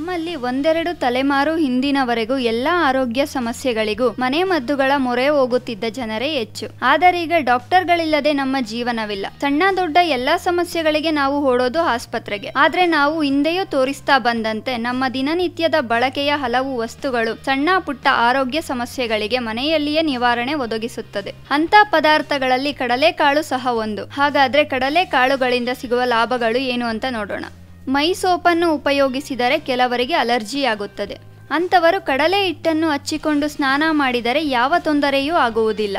ನಮ್ಮಲ್ಲಿ ಒಂದೆರಡು ತಲೆಮಾರು ಹಿಂದಿನವರೆಗೂ ಎಲ್ಲಾ ಆರೋಗ್ಯ ಸಮಸ್ಯೆಗಳಿಗೂ ಮನೆ ಮದ್ದುಗಳ ಮೊರೆ ಹೋಗುತ್ತಿದ್ದ ಜನರೇ ಹೆಚ್ಚು. ಆದರೀಗ ಡಾಕ್ಟರ್ಗಳಿಲ್ಲದೆ ನಮ್ಮ ಜೀವನವಿಲ್ಲ. ಸಣ್ಣ ದೊಡ್ಡ ಎಲ್ಲಾ ಸಮಸ್ಯೆಗಳಿಗೆ ನಾವು ಓಡೋದು ಆಸ್ಪತ್ರೆಗೆ. ಆದ್ರೆ ನಾವು ಹಿಂದೆಯೂ ತೋರಿಸ್ತಾ ಬಂದಂತೆ ನಮ್ಮ ದಿನನಿತ್ಯದ ಬಳಕೆಯ ಹಲವು ವಸ್ತುಗಳು ಸಣ್ಣ ಪುಟ್ಟ ಆರೋಗ್ಯ ಸಮಸ್ಯೆಗಳಿಗೆ ಮನೆಯಲ್ಲಿಯೇ ನಿವಾರಣೆ ಒದಗಿಸುತ್ತದೆ. ಅಂತ ಪದಾರ್ಥಗಳಲ್ಲಿ ಕಡಲೆಕಾಳು ಸಹ ಒಂದು. ಹಾಗಾದ್ರೆ ಕಡಲೆಕಾಳುಗಳಿಂದ ಸಿಗುವ ಲಾಭಗಳು ಏನು ಅಂತ ನೋಡೋಣ. ಮೈ ಸೋಪನ್ನು ಉಪಯೋಗಿಸಿದರೆ ಕೆಲವರಿಗೆ ಅಲರ್ಜಿಯಾಗುತ್ತದೆ. ಅಂಥವರು ಕಡಲೆ ಹಿಟ್ಟನ್ನು ಹಚ್ಚಿಕೊಂಡು ಸ್ನಾನ ಮಾಡಿದರೆ ಯಾವ ತೊಂದರೆಯೂ ಆಗುವುದಿಲ್ಲ.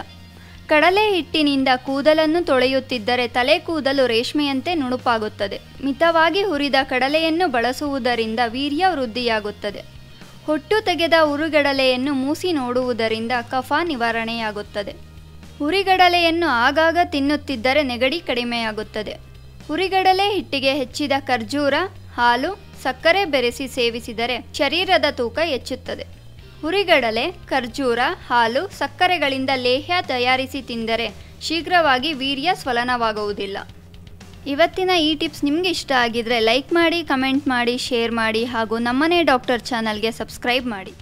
ಕಡಲೆ ಹಿಟ್ಟಿನಿಂದ ಕೂದಲನ್ನು ತೊಳೆಯುತ್ತಿದ್ದರೆ ತಲೆ ಕೂದಲು ರೇಷ್ಮೆಯಂತೆ ನುಣುಪಾಗುತ್ತದೆ. ಮಿತವಾಗಿ ಹುರಿದ ಕಡಲೆಯನ್ನು ಬಳಸುವುದರಿಂದ ವೀರ್ಯ ವೃದ್ಧಿಯಾಗುತ್ತದೆ. ಹೊಟ್ಟು ತೆಗೆದ ಹುರಿಗಡಲೆಯನ್ನು ಮೂಸಿ ನೋಡುವುದರಿಂದ ಕಫ ನಿವಾರಣೆಯಾಗುತ್ತದೆ. ಹುರಿಗಡಲೆಯನ್ನು ಆಗಾಗ ತಿನ್ನುತ್ತಿದ್ದರೆ ನೆಗಡಿ ಕಡಿಮೆಯಾಗುತ್ತದೆ. ಹುರಿಗಡಲೆ ಹಿಟ್ಟಿಗೆ ಹೆಚ್ಚಿದ ಖರ್ಜೂರ, ಹಾಲು, ಸಕ್ಕರೆ ಬೆರೆಸಿ ಸೇವಿಸಿದರೆ ಶರೀರದ ತೂಕ ಹೆಚ್ಚುತ್ತದೆ. ಹುರಿಗಡಲೆ, ಖರ್ಜೂರ, ಹಾಲು, ಸಕ್ಕರೆಗಳಿಂದ ಲೇಹ್ಯ ತಯಾರಿಸಿ ತಿಂದರೆ ಶೀಘ್ರವಾಗಿ ವೀರ್ಯ ಸ್ಖಲನವಾಗುವುದಿಲ್ಲ. ಇವತ್ತಿನ ಈ ಟಿಪ್ಸ್ ನಿಮಗೆ ಇಷ್ಟ ಆಗಿದ್ರೆ ಲೈಕ್ ಮಾಡಿ, ಕಮೆಂಟ್ ಮಾಡಿ, ಶೇರ್ ಮಾಡಿ ಹಾಗೂ ನಮ್ಮನೆ ಡಾಕ್ಟರ್ ಚಾನಲ್ಗೆ ಸಬ್ಸ್ಕ್ರೈಬ್ ಮಾಡಿ.